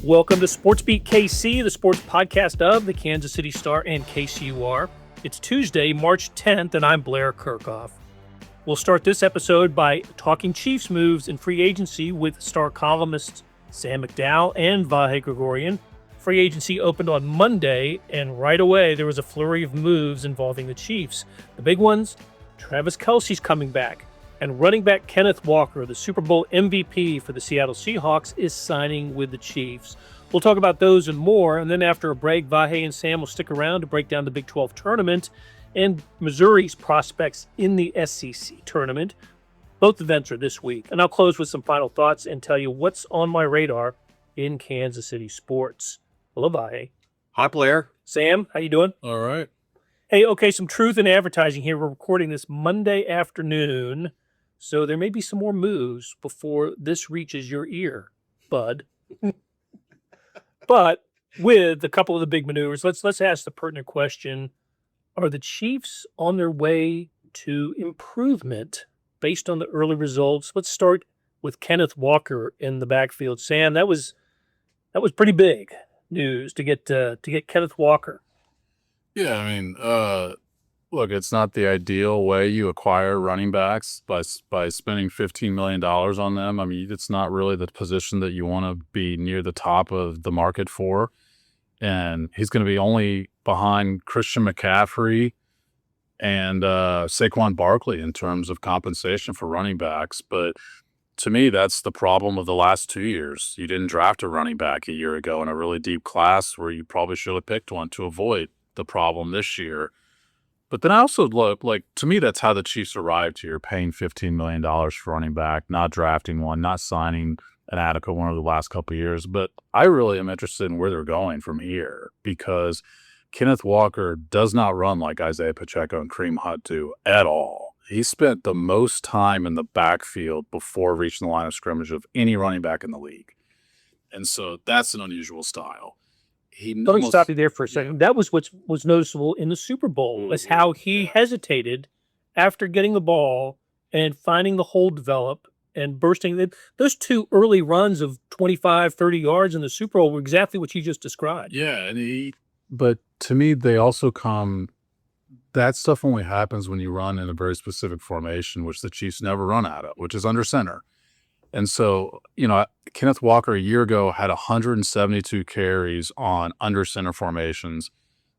Welcome to SportsBeat KC, the sports podcast of the Kansas City Star and KCUR. It's Tuesday, March 10th, and I'm Blair Kirchhoff. We'll start this episode by talking Chiefs moves in free agency with Star columnists Sam McDowell and Vahe Gregorian. Free agency opened on Monday, and right away there was a flurry of moves involving the Chiefs. The big ones, Travis Kelce's coming back, and running back Kenneth Walker, the Super Bowl MVP for the Seattle Seahawks, is signing with the Chiefs. We'll talk about those and more, and then after a break, Vahe and Sam will stick around to break down the Big 12 tournament and Missouri's prospects in the SEC tournament. Both events are this week, and I'll close with some final thoughts and tell you what's on my radar in Kansas City sports. Hello, Vahe. Hi, Blair. Sam, how you doing? All right. Hey, okay, some truth in advertising here. We're recording this Monday afternoon, so there may be some more moves before this reaches your ear, bud. But with a couple of the big maneuvers, let's ask the pertinent question. Are the Chiefs on their way to improvement based on the early results? Let's start with Kenneth Walker in the backfield. Sam, that was pretty big news to get Kenneth Walker. Yeah, I mean, look, it's not the ideal way you acquire running backs by spending $15 million on them. I mean, it's not really the position that you want to be near the top of the market for. And he's going to be only behind Christian McCaffrey and Saquon Barkley in terms of compensation for running backs. But to me, that's the problem of the last 2 years. You didn't draft a running back a year ago in a really deep class where you probably should have picked one to avoid the problem this year. But then I also look, like, to me, that's how the Chiefs arrived here, paying $15 million for running back, not drafting one, not signing an adequate one over the last couple of years. But I really am interested in where they're going from here because Kenneth Walker does not run like Isaiah Pacheco and Kareem Hunt do at all. He spent the most time in the backfield before reaching the line of scrimmage of any running back in the league. And so that's an unusual style. Let me stop you there for a second. That was what was noticeable in the Super Bowl, is how he hesitated after getting the ball and finding the hole develop and bursting. Those two early runs of 25, 30 yards in the Super Bowl were exactly what you just described. Yeah, but to me, they also that stuff only happens when you run in a very specific formation, which the Chiefs never run out of, which is under center. And so, Kenneth Walker a year ago had 172 carries on under center formations.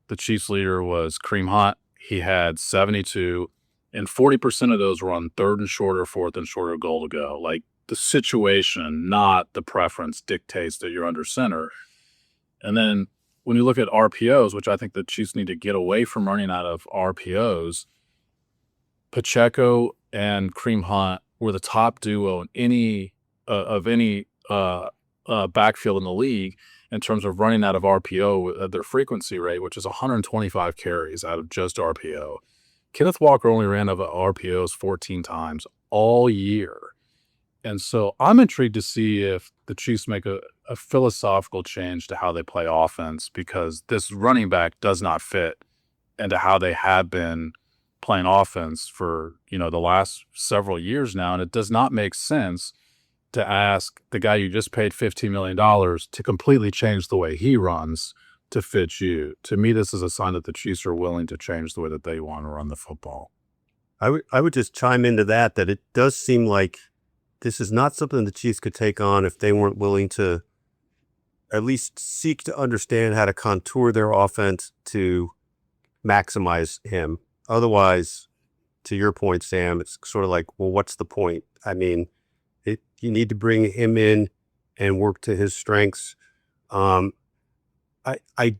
The Chiefs leader was Kareem Hunt. He had 72, and 40% of those were on third and shorter, fourth and shorter goal to go. Like, the situation, not the preference, dictates that you're under center. And then when you look at RPOs, which I think the Chiefs need to get away from running out of RPOs, Pacheco and Kareem Hunt were the top duo in any backfield in the league in terms of running out of RPO at their frequency rate, which is 125 carries out of just RPO. Kenneth Walker only ran out of RPOs 14 times all year. And so I'm intrigued to see if the Chiefs make a philosophical change to how they play offense, because this running back does not fit into how they have been playing offense for, the last several years now. And it does not make sense to ask the guy you just paid $15 million to completely change the way he runs to fit you. To me, this is a sign that the Chiefs are willing to change the way that they want to run the football. I would just chime into that it does seem like this is not something the Chiefs could take on if they weren't willing to at least seek to understand how to contour their offense to maximize him. Otherwise, to your point, Sam, it's sort of like, well, what's the point? I mean, you need to bring him in and work to his strengths. I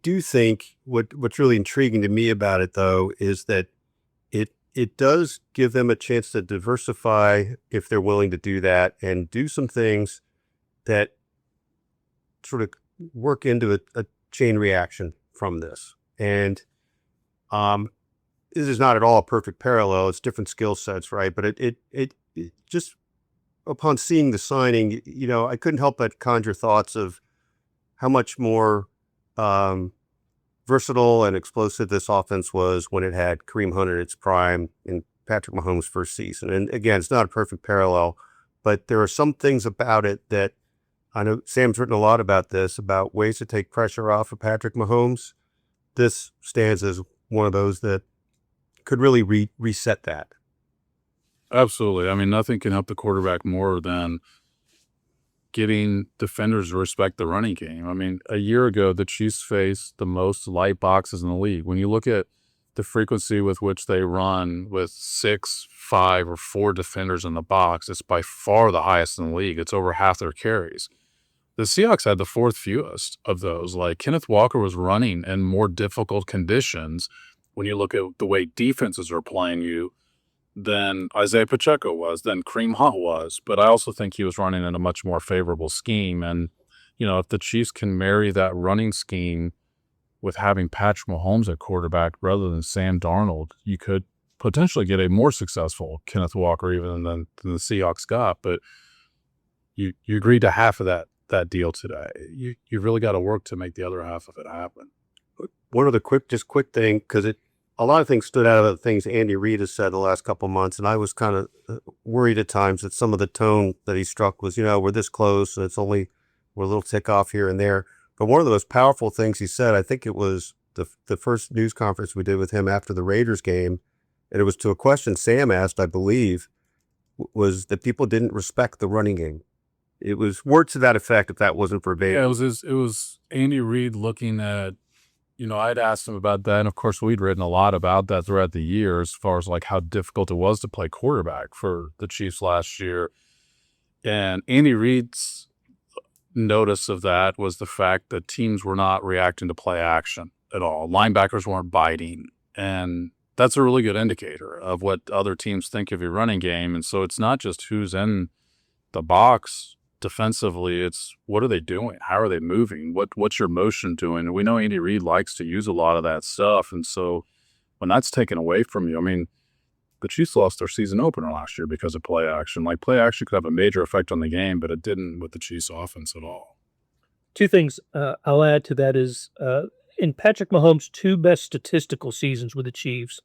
do think what's really intriguing to me about it, though, is that it does give them a chance to diversify if they're willing to do that and do some things that sort of work into a chain reaction from this. And this is not at all a perfect parallel. It's different skill sets, right? But it just, upon seeing the signing, I couldn't help but conjure thoughts of how much more versatile and explosive this offense was when it had Kareem Hunt at its prime in Patrick Mahomes' first season. And again, it's not a perfect parallel, but there are some things about it that I know Sam's written a lot about this, about ways to take pressure off of Patrick Mahomes. This stands as one of those that could really reset that. Absolutely. I mean, nothing can help the quarterback more than getting defenders to respect the running game. I mean, a year ago, the Chiefs faced the most light boxes in the league. When you look at the frequency with which they run with 6, 5, or 4 defenders in the box, it's by far the highest in the league. It's over half their carries. The Seahawks had the 4th fewest of those. Like, Kenneth Walker was running in more difficult conditions when you look at the way defenses are playing you than Isaiah Pacheco was, than Kareem Hunt was. But I also think he was running in a much more favorable scheme. And, if the Chiefs can marry that running scheme with having Patrick Mahomes at quarterback rather than Sam Darnold, you could potentially get a more successful Kenneth Walker even than the Seahawks got. But you agreed to half of that deal today. You really got to work to make the other half of it happen. One other quick thing, because a lot of things stood out of the things Andy Reid has said the last couple of months, and I was kind of worried at times that some of the tone that he struck was, we're this close, and we're a little tick off here and there. But one of the most powerful things he said, I think it was the first news conference we did with him after the Raiders game, and it was to a question Sam asked, I believe, was that people didn't respect the running game. It was words to that effect, if that wasn't verbatim. Yeah, it was Andy Reid looking at, I'd asked him about that, and of course we'd written a lot about that throughout the year as far as like how difficult it was to play quarterback for the Chiefs last year. And Andy Reid's notice of that was the fact that teams were not reacting to play action at all. Linebackers weren't biting, and that's a really good indicator of what other teams think of your running game. And so it's not just who's in the box defensively, it's what are they doing? How are they moving? What's your motion doing? And we know Andy Reid likes to use a lot of that stuff. And so when that's taken away from you, I mean, the Chiefs lost their season opener last year because of play action. Like, play action could have a major effect on the game, but it didn't with the Chiefs offense at all. 2 things I'll add to that is in Patrick Mahomes' 2 best statistical seasons with the Chiefs,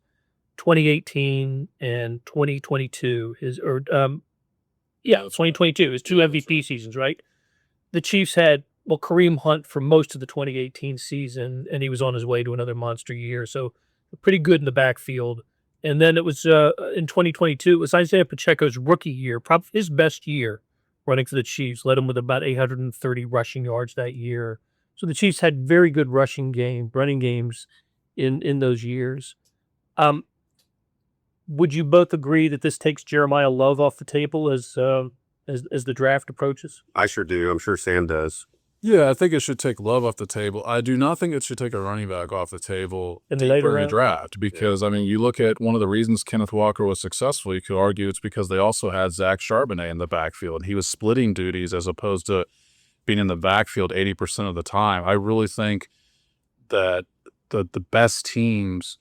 2018 and 2022, 2022, his 2 MVP seasons, right? The Chiefs had, Kareem Hunt for most of the 2018 season, and he was on his way to another monster year. So pretty good in the backfield. And then it was in 2022, it was Isaiah Pacheco's rookie year, probably his best year running for the Chiefs, led him with about 830 rushing yards that year. So the Chiefs had very good running games in those years. Would you both agree that this takes Jeremiah Love off the table as the draft approaches? I sure do. I'm sure Sam does. Yeah, I think it should take Love off the table. I do not think it should take a running back off the table in the later in the draft because, I mean, you look at one of the reasons Kenneth Walker was successful, you could argue it's because they also had Zach Charbonnet in the backfield. He was splitting duties as opposed to being in the backfield 80% of the time. I really think that the best teams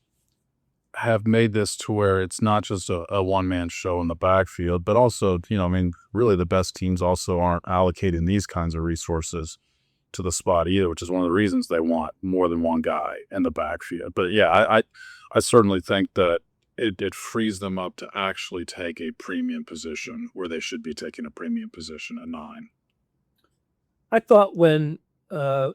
have made this to where it's not just a one-man show in the backfield, but also, really the best teams also aren't allocating these kinds of resources to the spot either, which is one of the reasons they want more than one guy in the backfield. But yeah, I certainly think that it frees them up to actually take a premium position where they should be taking a premium position at 9. I thought when I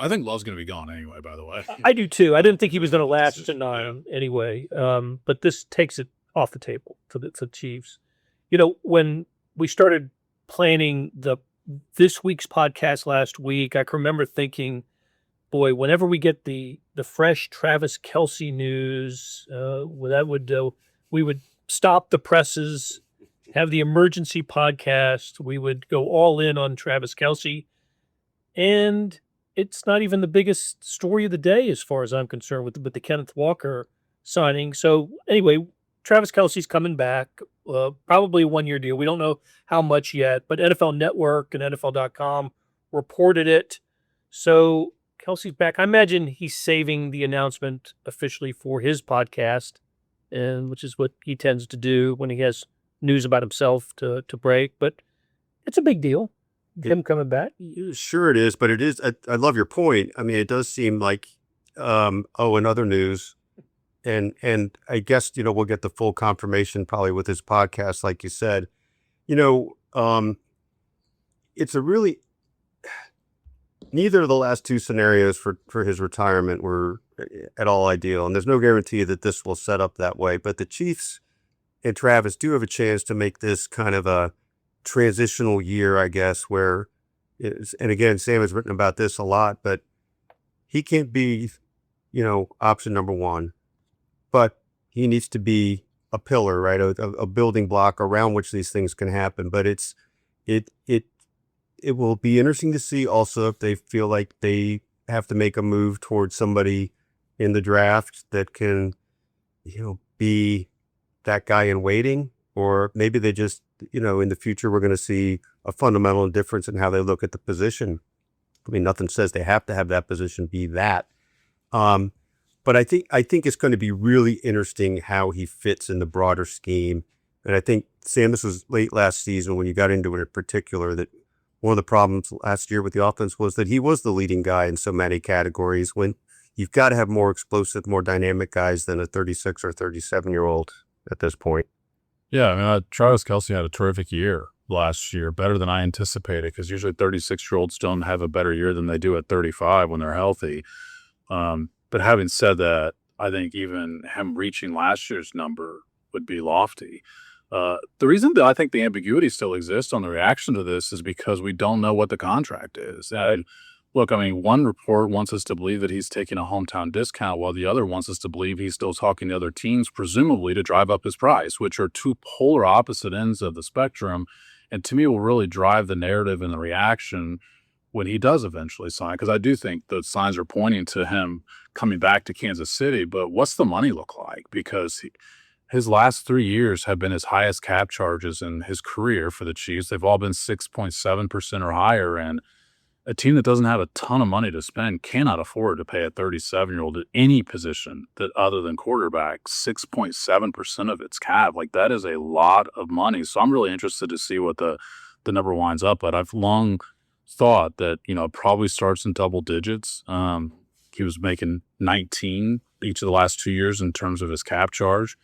think Love's going to be gone anyway, by the way. I do too. I didn't think he was going to last to 9 anyway. But this takes it off the table for the Chiefs. When we started planning this week's podcast last week, I can remember thinking, boy, whenever we get the fresh Travis Kelce news, we would stop the presses, have the emergency podcast. We would go all in on Travis Kelce. And it's not even the biggest story of the day as far as I'm concerned with the Kenneth Walker signing. So anyway, Travis Kelce's coming back, probably a 1-year deal. We don't know how much yet, but NFL Network and NFL.com reported it. So Kelce's back. I imagine he's saving the announcement officially for his podcast, and which is what he tends to do when he has news about himself to break. But it's a big deal. Him coming back? Sure it is, but it is. I love your point. I mean, it does seem like, in other news, and I guess, we'll get the full confirmation probably with his podcast, like you said. it's a really neither of the last two scenarios for his retirement were at all ideal, and there's no guarantee that this will set up that way. But the Chiefs and Travis do have a chance to make this kind of a transitional year, I guess, where and again, Sam has written about this a lot, but he can't be, option number one, but he needs to be a pillar, right? A building block around which these things can happen. But it will be interesting to see also if they feel like they have to make a move towards somebody in the draft that can, be that guy in waiting, or maybe they just, in the future, we're going to see a fundamental difference in how they look at the position. I mean, nothing says they have to have that position be that. But I think it's going to be really interesting how he fits in the broader scheme. And I think, Sam, this was late last season when you got into it in particular, that one of the problems last year with the offense was that he was the leading guy in so many categories, when you've got to have more explosive, more dynamic guys than a 36 or 37-year-old at this point. Yeah, I mean, Travis Kelce had a terrific year last year, better than I anticipated, because usually 36-year-olds don't have a better year than they do at 35 when they're healthy. But having said that, I think even him reaching last year's number would be lofty. The reason that I think the ambiguity still exists on the reaction to this is because we don't know what the contract is. Look, I mean, one report wants us to believe that he's taking a hometown discount, while the other wants us to believe he's still talking to other teams, presumably to drive up his price, which are two polar opposite ends of the spectrum. And to me, will really drive the narrative and the reaction when he does eventually sign, because I do think the signs are pointing to him coming back to Kansas City. But what's the money look like? Because his last 3 years have been his highest cap charges in his career for the Chiefs. They've all been 6.7% or higher, and a team that doesn't have a ton of money to spend cannot afford to pay a 37-year-old at any position that other than quarterback 6.7% of its cap. Like, that is a lot of money. So I'm really interested to see what the number winds up at. I've long thought that, it probably starts in double digits. He was making 19 each of the last 2 years in terms of his cap charge.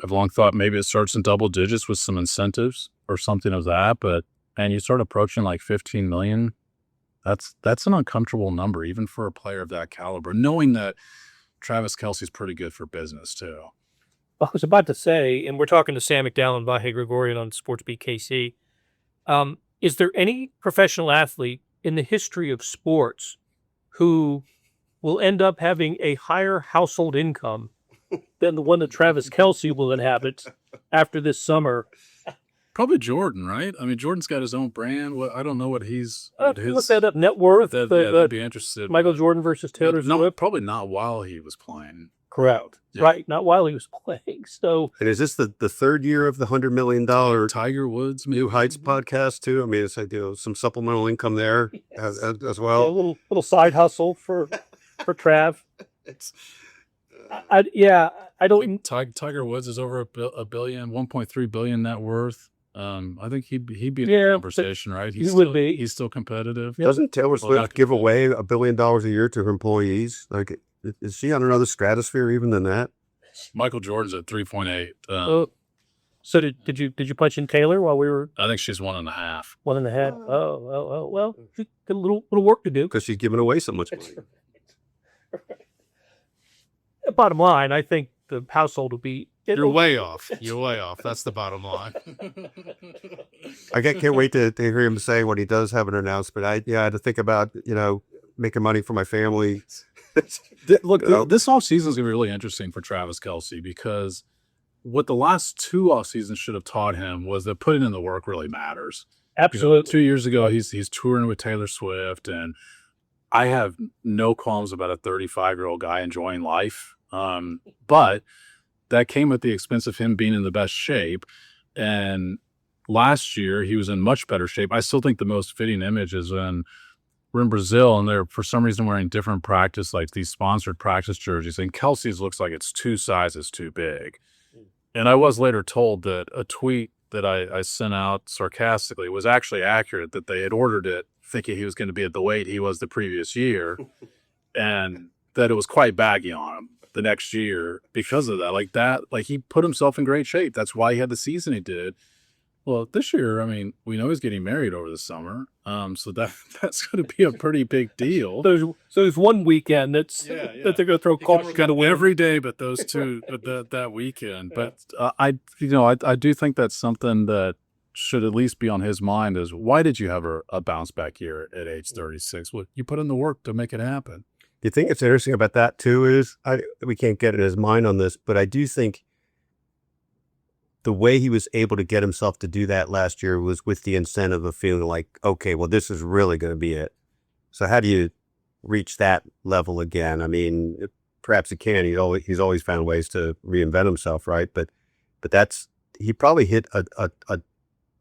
I've long thought maybe it starts in double digits with some incentives or something of that. But, and you start approaching like 15 million. That's an uncomfortable number, even for a player of that caliber, knowing that Travis Kelce's pretty good for business too. I was about to say, and we're talking to Sam McDowell and Vahe Gregorian on SportsBeat KC. Is there any professional athlete in the history of sports who will end up having a higher household income than the one that Travis Kelce will inhabit after this summer? Probably Jordan, right? I mean, Jordan's got his own brand. I don't know what his look that up. Net worth. I'd be interested. Michael Jordan versus Taylor Swift. Probably not while he was playing. Correct. Yeah. Right. Not while he was playing. So, and is this the third year of the $100 million Tiger Woods New Heights podcast too? I mean, it's like, some supplemental income there as well. Yeah, a little side hustle for Trav. I don't. Tiger Woods is over a billion, 1.3 billion net worth. I think he'd be in the conversation, right? He would be. He's still competitive. Doesn't Taylor Swift give away $1 billion a year to her employees? Like, is she on another stratosphere even than that? Michael Jordan's at 3.8. So did you punch in Taylor while we were? I think she's 1.5. 1.5. Oh, well, she got a little work to do because she's giving away so much money. Bottom line, I think the household will be. You're way off. That's the bottom line. I can't wait to hear him say when he does have an announcement. I had to think about, making money for my family. Look, this offseason is going to be really interesting for Travis Kelce, because what the last two off seasons should have taught him was that putting in the work really matters. Absolutely. 2 years ago, he's touring with Taylor Swift, and I have no qualms about a 35-year-old guy enjoying life. But that came at the expense of him being in the best shape. And last year, he was in much better shape. I still think the most fitting image is when we're in Brazil and they're, for some reason, wearing different practice, like these sponsored practice jerseys. And Kelce's looks like it's 2 sizes too big. And I was later told that a tweet that I sent out sarcastically was actually accurate, that they had ordered it thinking he was going to be at the weight he was the previous year, and that it was quite baggy on him the next year because of that. Like he put himself in great shape. That's why he had the season he did. Well, this year, I mean, we know he's getting married over the summer, so that's going to be a pretty big deal. There's one weekend that they're going to throw caution to the wind. Every day, but those two, but that weekend. Yeah. But I do think that's something that should at least be on his mind is why did you have a bounce back year at age 36? Well, you put in the work to make it happen. The thing that's interesting about that too is we can't get in his mind on this, but I do think the way he was able to get himself to do that last year was with the incentive of feeling like, okay, well, this is really going to be it. So how do you reach that level again? I mean, perhaps he can. He's always found ways to reinvent himself, right? But he probably hit a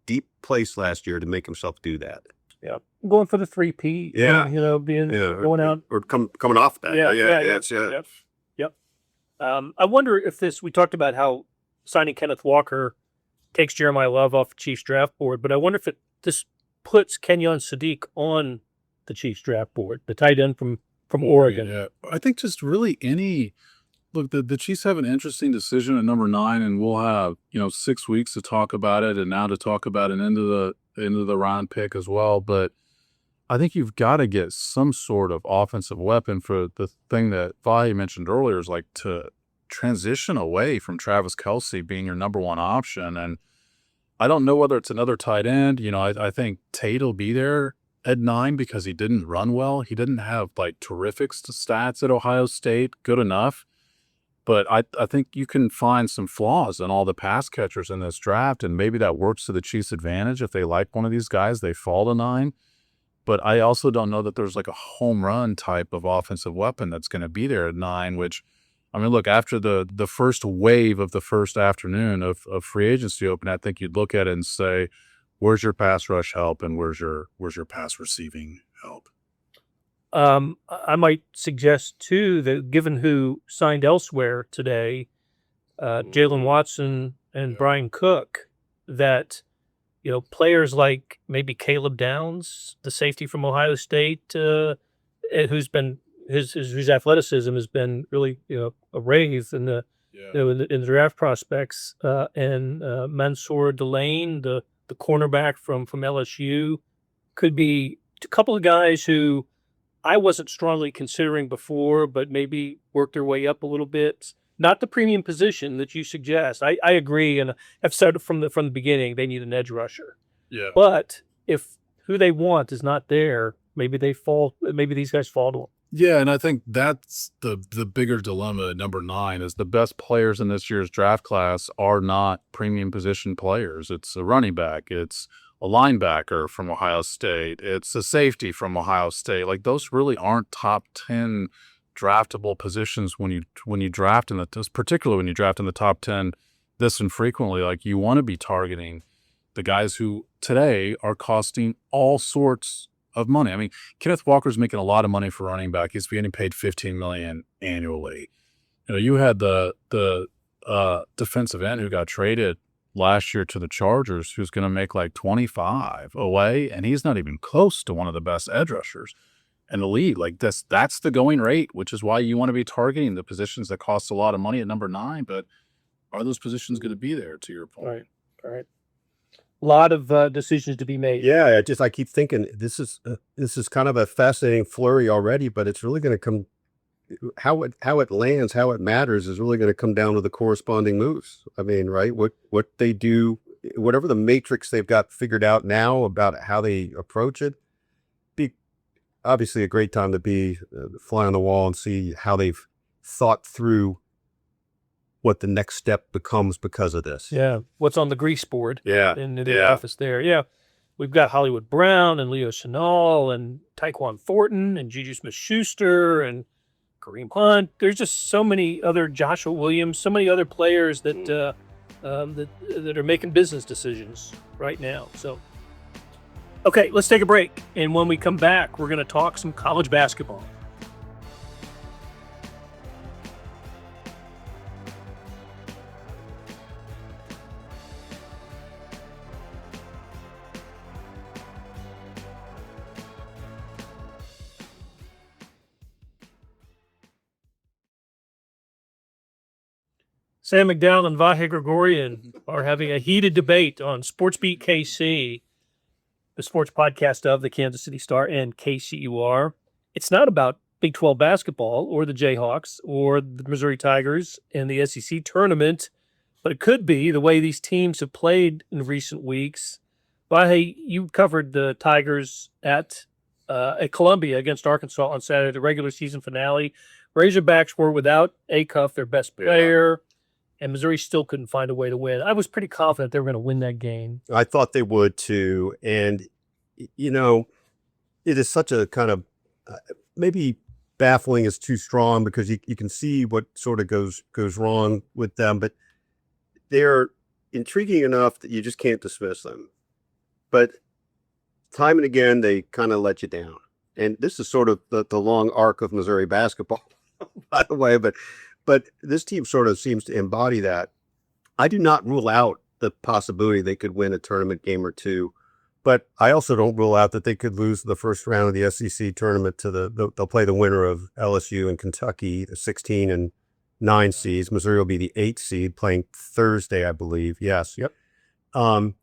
deep place last year to make himself do that. Yeah, going for the 3P. Yeah, going out or coming off that. Yep. I wonder if we talked about how signing Kenneth Walker takes Jeremiah Love off the Chiefs draft board, but I wonder if this puts Kenyon Sadiq on the Chiefs draft board, the tight end from Oregon. Yeah, I think just really look, the Chiefs have an interesting decision at number 9, and we'll have 6 weeks to talk about it, and now to talk about an end of the round pick as well. But I think you've got to get some sort of offensive weapon for the thing that Vahe mentioned earlier is like to transition away from Travis Kelce being your number one option. And I don't know whether it's another tight end. I think Tate will be there at 9 because he didn't run well. He didn't have like terrific stats at Ohio State, good enough. But I think you can find some flaws in all the pass catchers in this draft, and maybe that works to the Chiefs' advantage. If they like one of these guys, they fall to 9. But I also don't know that there's like a home run type of offensive weapon that's going to be there at 9, which, I mean, look, after the first wave of the first afternoon of free agency open, I think you'd look at it and say, where's your pass rush help and where's your pass receiving help? I might suggest, too, that given who signed elsewhere today, Jaylen Watson and Bryan Cook, that, players like maybe Caleb Downs, the safety from Ohio State, who's been his athleticism has been really, a rave in the in the draft prospects, and Mansour Delane, the cornerback from LSU, could be a couple of guys who I wasn't strongly considering before, but maybe work their way up a little bit. Not the premium position that you suggest. I agree, and I've said from the beginning they need an edge rusher. Yeah. But if who they want is not there, maybe they fall. Maybe these guys fall to them. Yeah, and I think that's the bigger dilemma at number 9 is the best players in this year's draft class are not premium position players. It's a running back. It's a linebacker from Ohio State. It's a safety from Ohio State. Like those really aren't top 10 draftable positions when you draft particularly when you draft in the top 10 this infrequently. Like you want to be targeting the guys who today are costing all sorts of money. I mean, Kenneth Walker's making a lot of money for running back. He's getting paid $15 million annually. You had the defensive end who got traded last year to the Chargers, who's going to make like 25 away, and he's not even close to one of the best edge rushers in the league. Like that's the going rate, which is why you want to be targeting the positions that cost a lot of money at number 9. But are those positions going to be there, to your point? Right. A lot of decisions to be made. Yeah, I keep thinking this is kind of a fascinating flurry already, but it's really going to come how it lands, how it matters is really going to come down to the corresponding moves. I mean, right? What they do, whatever the matrix they've got figured out now about how they approach it, be obviously a great time to be fly on the wall and see how they've thought through what the next step becomes because of this. Yeah, what's on the grease board? Yeah, in the office there. Yeah, we've got Hollywood Brown and Leo Chenal and Tyquan Thornton and Juju Smith-Schuster and Kareem Hunt. There's just so many other Joshua Williams, so many other players that that are making business decisions right now. So, okay, let's take a break, and when we come back, we're going to talk some college basketball. Sam McDowell and Vahe Gregorian are having a heated debate on SportsBeat KC, the sports podcast of the Kansas City Star and KCUR. It's not about Big 12 basketball or the Jayhawks or the Missouri Tigers in the SEC tournament, but it could be the way these teams have played in recent weeks. Vahe, you covered the Tigers at Columbia against Arkansas on Saturday, the regular season finale. Razorbacks were without Acuff, their best player, and Missouri still couldn't find a way to win. I was pretty confident they were going to win that game. I thought they would too. And, you know, it is such a kind of maybe baffling is too strong because you can see what sort of goes wrong with them, but they're intriguing enough that you just can't dismiss them. But time and again, they kind of let you down. And this is sort of the long arc of Missouri basketball, by the way, but this team sort of seems to embody that. I do not rule out the possibility they could win a tournament game or two, but I also don't rule out that they could lose the first round of the SEC tournament to they'll play the winner of LSU and Kentucky, the 16 and 9 seeds. Missouri will be the 8 seed playing Thursday, I believe. Yes. Yep. And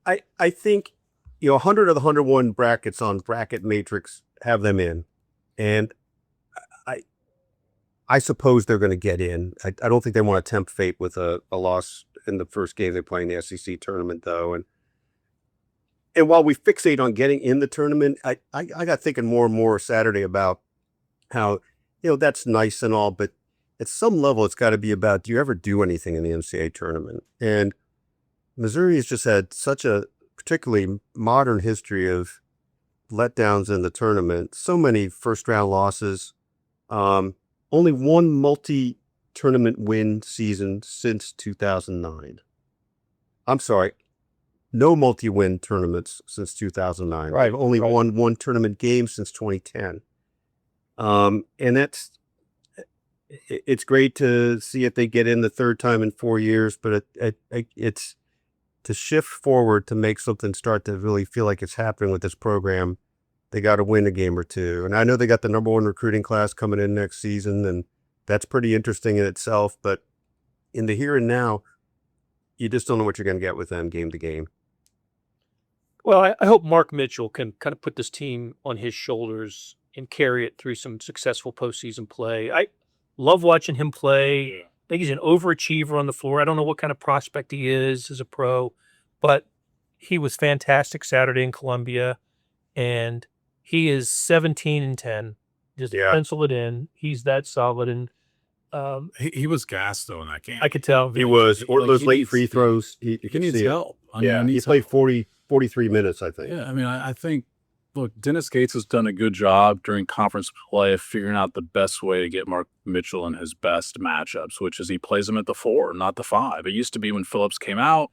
I think, 100 of the 101 brackets on Bracket Matrix have them in. And I suppose they're going to get in. I don't think they want to tempt fate with a loss in the first game they play in the SEC tournament, though. And while we fixate on getting in the tournament, I got thinking more and more Saturday about how, that's nice and all, but at some level it's got to be about, do you ever do anything in the NCAA tournament? And Missouri has just had such a particularly modern history of letdowns in the tournament. So many first-round losses. Only one multi-tournament win season since 2009. I'm sorry. No multi-win tournaments since 2009. Right. They've only won one tournament game since 2010. And it's great to see if they get in the third time in 4 years, but it's to shift forward to make something start to really feel like it's happening with this program. They got to win a game or two. And I know they got the number one recruiting class coming in next season, and that's pretty interesting in itself. But in the here and now, you just don't know what you're going to get with them game to game. Well, I hope Mark Mitchell can kind of put this team on his shoulders and carry it through some successful postseason play. I love watching him play. I think he's an overachiever on the floor. I don't know what kind of prospect he is as a pro, but he was fantastic Saturday in Columbia, and he is 17-10. Just pencil it in. He's that solid, and he was gassed though in that game. I could tell he was. Or those late free throws. He needs help. He played 43 minutes, I think. Yeah, I mean, I think. Look, Dennis Gates has done a good job during conference play of figuring out the best way to get Mark Mitchell in his best matchups, which is he plays him at the 4, not the 5. It used to be when Phillips came out,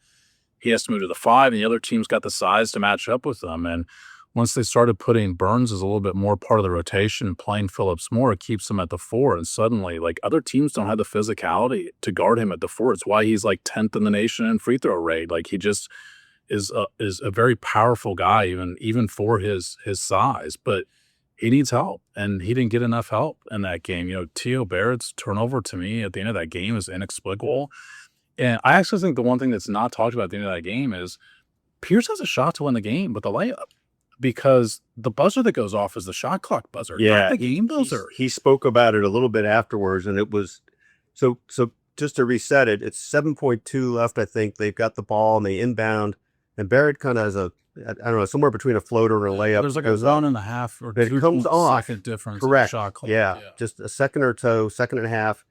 he has to move to the 5, and the other team's got the size to match up with them. And once they started putting Burns as a little bit more part of the rotation and playing Phillips more, it keeps him at the 4. And suddenly, other teams don't have the physicality to guard him at the 4. It's why he's 10th in the nation in free throw rate. He just is a very powerful guy, even for his size, but he needs help, and he didn't get enough help in that game. T.O. Barrett's turnover to me at the end of that game is inexplicable, and I actually think the one thing that's not talked about at the end of that game is Pierce has a shot to win the game with the layup, because the buzzer that goes off is the shot clock buzzer, not the game buzzer. He spoke about it a little bit afterwards, and it was so just to reset it, it's 7.2 left, I think. They've got the ball, and they inbound. And Barrett kind of has I don't know, somewhere between a floater and a layup. There's a zone and a half or 2 second difference. Correct. Shot clock. Yeah, just a second or so, second and a half.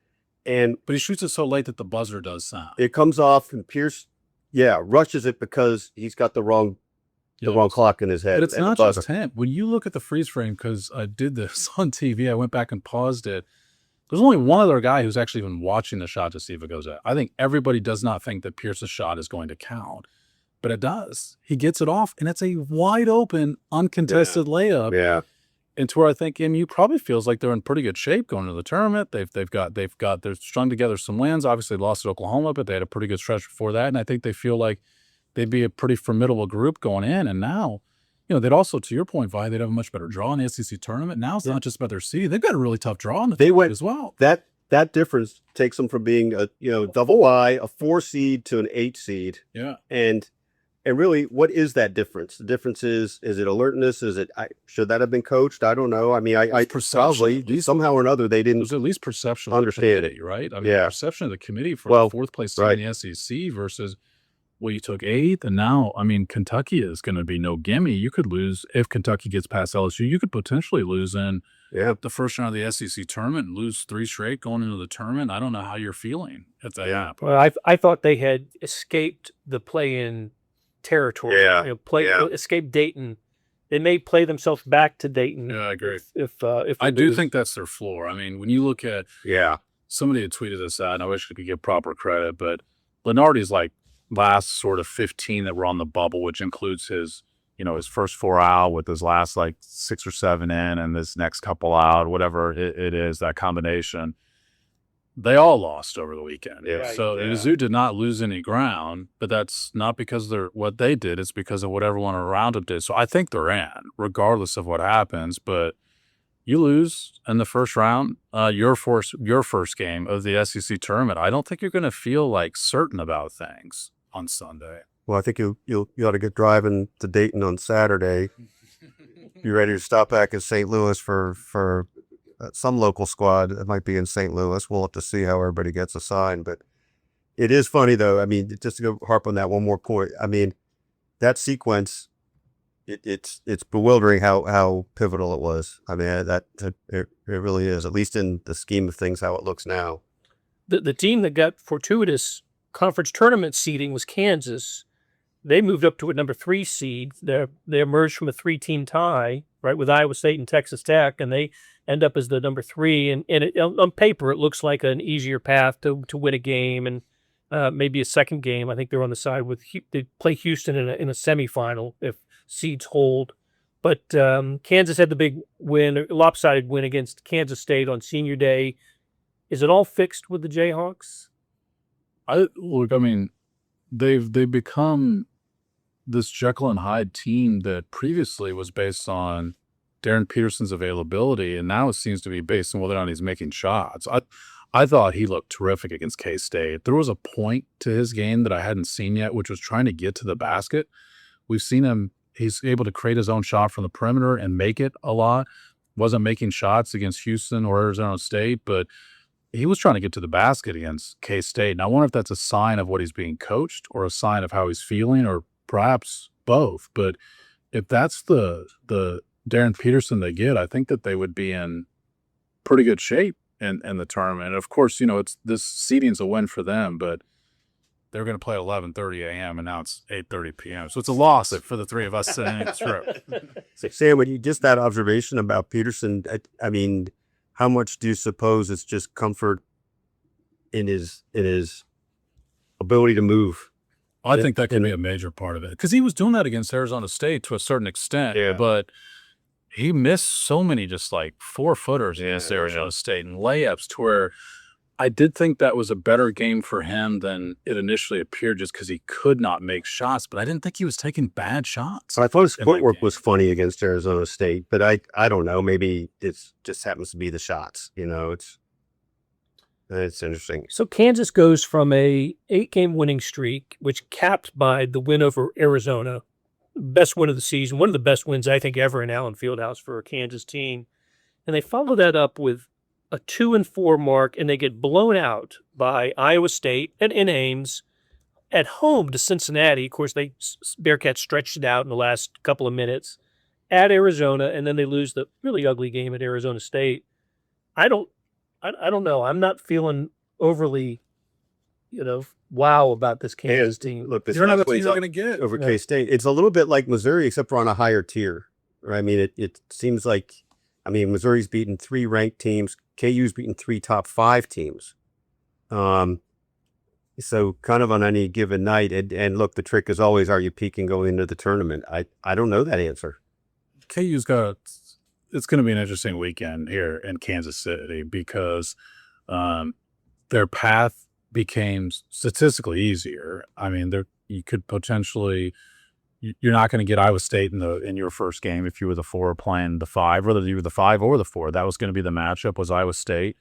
But he shoots it so late that the buzzer does sound. It comes off, and Pierce, rushes it because he's got the wrong clock in his head. But it's not just him. When you look at the freeze frame, because I did this on TV, I went back and paused it. There's only one other guy who's actually even watching the shot to see if it goes out. I think everybody does not think that Pierce's shot is going to count. But it does. He gets it off, and it's a wide open, uncontested layup. Yeah. And to where I think MU probably feels like they're in pretty good shape going to the tournament. They're strung together some wins. Obviously lost at Oklahoma, but they had a pretty good stretch before that. And I think they feel like they'd be a pretty formidable group going in. And now, they'd also, to your point, they'd have a much better draw in the SEC tournament. Now it's not just about their seed. They've got a really tough draw in the tournament as well. that difference takes them from being a double I, a 4 seed to an 8 seed. Yeah. And really, what is that difference? The difference is it alertness? Is it should that have been coached? I don't know. I mean, I probably somehow or another they didn't. There's at least perception understand of the committee, right? I mean, perception of the committee for Well, fourth place team in the SEC versus you took 8th, and now, I mean, Kentucky is going to be no gimme. You could lose if Kentucky gets past LSU. You could potentially lose in the first round of the SEC tournament and lose 3 straight going into the tournament. I don't know how you're feeling at that. Yeah. Well, I thought they had escaped the play-in territory. Yeah. Escape Dayton. They may play themselves back to Dayton. Yeah, I agree. If I do think that's their floor. I mean, when you look at somebody had tweeted this out, and I wish I could give proper credit, but Lenardi's like last sort of 15 that were on the bubble, which includes his first 4 out with his last like 6 or 7 in and this next couple out, whatever it is, that combination. They all lost over the weekend. Yeah. So Mizzou did not lose any ground, but that's not because they're what they did. It's because of what everyone around them did. So I think they're in, regardless of what happens. But you lose in the first round, your first game of the SEC tournament. I don't think you're going to feel like certain about things on Sunday. Well, I think you ought to get driving to Dayton on Saturday. Be ready to stop back in St. Louis for some local squad that might be in St. Louis. We'll have to see how everybody gets assigned. But it is funny, though. I mean, just to go harp on that one more point. I mean, that sequence, it's bewildering how pivotal it was. I mean, it really is, at least in the scheme of things, how it looks now. The team that got fortuitous conference tournament seeding was Kansas. They moved up to a number 3 seed. They emerged from a 3-team tie, right, with Iowa State and Texas Tech, and they end up as the number 3. And on paper, it looks like an easier path to win a game and maybe a second game. I think they're on the side with they play Houston in a semifinal if seeds hold. But Kansas had the big win, lopsided win against Kansas State on Senior Day. Is it all fixed with the Jayhawks? I mean, they've become this Jekyll and Hyde team that previously was based on Darren Peterson's availability, and now it seems to be based on whether or not he's making shots. I thought he looked terrific against K-State. There was a point to his game that I hadn't seen yet, which was trying to get to the basket. We've seen him. He's able to create his own shot from the perimeter and make it a lot. Wasn't making shots against Houston or Arizona State, but he was trying to get to the basket against K-State. And I wonder if that's a sign of what he's being coached or a sign of how he's feeling or perhaps both. But if that's the Darren Peterson they get, I think that they would be in pretty good shape in the tournament. And of course, it's this seeding's a win for them, but they're going to play at 11:30 a.m. and now it's 8:30 p.m. So it's a loss for the three of us sitting in this room. So Sam, when you just that observation about Peterson, I mean, how much do you suppose it's just comfort in his ability to move? I think that could be a major part of it because he was doing that against Arizona State to a certain extent, but he missed so many just like 4-footers against Arizona State and layups to where I did think that was a better game for him than it initially appeared just because he could not make shots, but I didn't think he was taking bad shots. So I thought his footwork was funny against Arizona State, but I don't know. Maybe it just happens to be the shots. It's interesting. So Kansas goes from a 8-game winning streak, which capped by the win over Arizona, best win of the season, one of the best wins I think ever in Allen Fieldhouse for a Kansas team, and they follow that up with a 2-4 mark, and they get blown out by Iowa State and in Ames at home to Cincinnati. Of course, Bearcats stretched it out in the last couple of minutes at Arizona, and then they lose the really ugly game at Arizona State. I don't know. I'm not feeling overly, wow about this Kansas team. Look, you're not the team you're going to get over K-State. It's a little bit like Missouri, except for on a higher tier. Right? I mean, it seems like. Missouri's beaten 3 ranked teams. KU's beaten 3 top 5 teams. So kind of on any given night. And look, the trick is always, are you peaking going into the tournament? I don't know that answer. KU's it's going to be an interesting weekend here in Kansas City because their path became statistically easier. I mean, you could potentially... You're not going to get Iowa State in your first game if you were the 4 playing the 5, whether you were the 5 or the 4. That was going to be the matchup, was Iowa State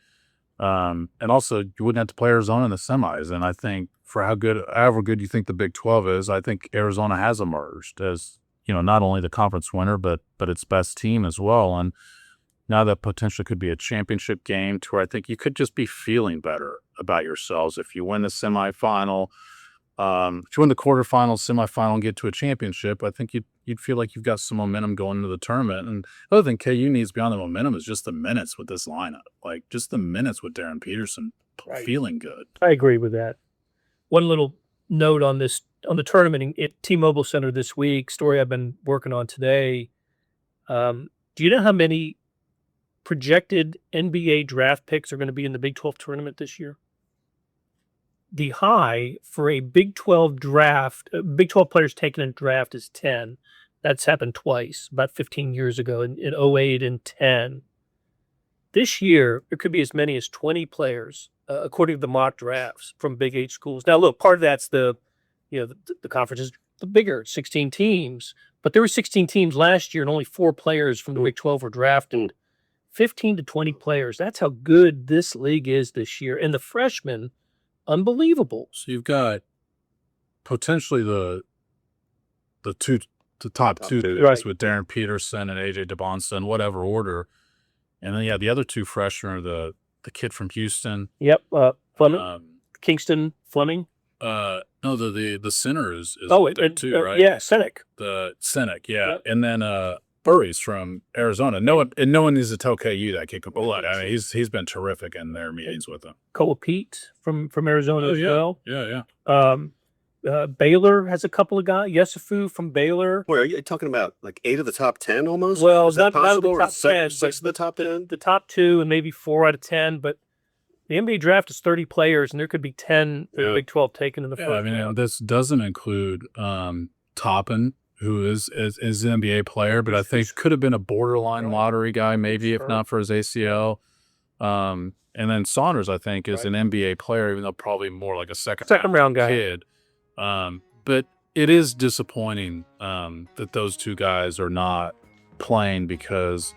And also, you wouldn't have to play Arizona in the semis. And I think for however good you think the Big 12 is, I think Arizona has emerged as, not only the conference winner, but its best team as well. And now that potentially could be a championship game to where I think you could just be feeling better about yourselves if you win the semifinal. If you win the quarterfinal, semifinal, and get to a championship, I think you'd feel like you've got some momentum going into the tournament. And the other thing KU needs beyond the momentum is just the minutes with this lineup, like just the minutes with Darren Peterson feeling good. I agree with that. One little note on the tournament at T-Mobile Center this week, story I've been working on today. Do you know how many projected NBA draft picks are going to be in the Big 12 tournament this year? The high for a Big 12 draft, Big 12 players taken in draft is 10. That's happened twice, about 15 years ago in 08 and 10. This year, there could be as many as 20 players, according to the mock drafts from Big 8 schools. Now, look, part of that's the conference is the bigger, 16 teams. But there were 16 teams last year, and only 4 players from the Big 12 were drafted. 15 to 20 players. That's how good this league is this year. And the freshmen, unbelievable. So you've got potentially the top two right, with Darren Peterson and AJ DeBonsa in whatever order. And then, the other 2 freshmen are the kid from Houston. Yep. Fleming. Kingston Fleming. No, the center is there too, right? Yeah, Senek. The Senek, yeah. Yep. And then Burry's from Arizona. No one needs to tell KU that kid. But look, I mean, he's been terrific in their meetings with them. Koa Pete from Arizona as well. Yeah. Baylor has a couple of guys. Yesufu from Baylor. Wait, are you talking about like 8 of the top 10 almost? Well, is that not out of the possible? top Or 10, six of the top 10? The top 2 and maybe 4 out of 10. But the NBA draft is 30 players, and there could be 10 in the Big 12 taken in the first round. This doesn't include Toppin, who is an NBA player, but I think could have been a borderline lottery guy, maybe, if not for his ACL. And then Saunders, I think, is an NBA player, even though probably more like a second round guy. Kid. But it is disappointing that those 2 guys are not playing because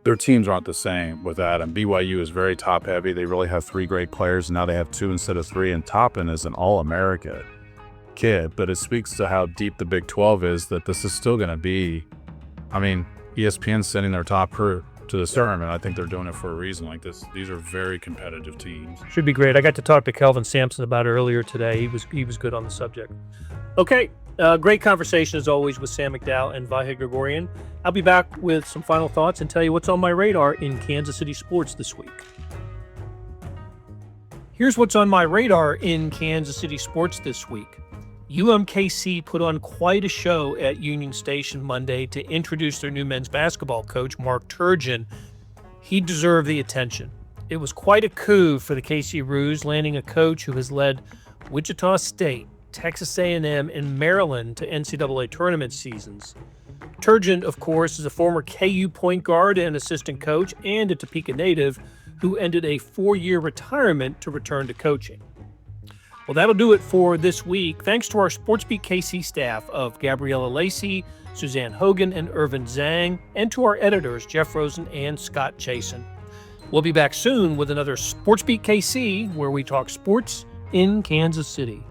their teams aren't the same with that. And BYU is very top heavy. They really have 3 great players, and now they have 2 instead of 3. And Toppin is an All-America kid, but it speaks to how deep the Big 12 is that this is still going to be. I mean, ESPN's sending their top crew to this tournament. I think they're doing it for a reason like this. These are very competitive teams. Should be great. I got to talk to Kelvin Sampson about it earlier today. He was good on the subject. Okay, great conversation as always with Sam McDowell and Vahe Gregorian. I'll be back with some final thoughts and tell you what's on my radar in Kansas City sports this week. Here's what's on my radar in Kansas City sports this week. UMKC put on quite a show at Union Station Monday to introduce their new men's basketball coach, Mark Turgeon. He deserved the attention. It was quite a coup for the KC Roos, landing a coach who has led Wichita State, Texas A&M, and Maryland to NCAA tournament seasons. Turgeon, of course, is a former KU point guard and assistant coach and a Topeka native who ended a 4-year retirement to return to coaching. Well, that'll do it for this week. Thanks to our SportsBeat KC staff of Gabriella Lacey, Suzanne Hogan, and Irvin Zhang, and to our editors, Jeff Rosen and Scott Chasen. We'll be back soon with another SportsBeat KC, where we talk sports in Kansas City.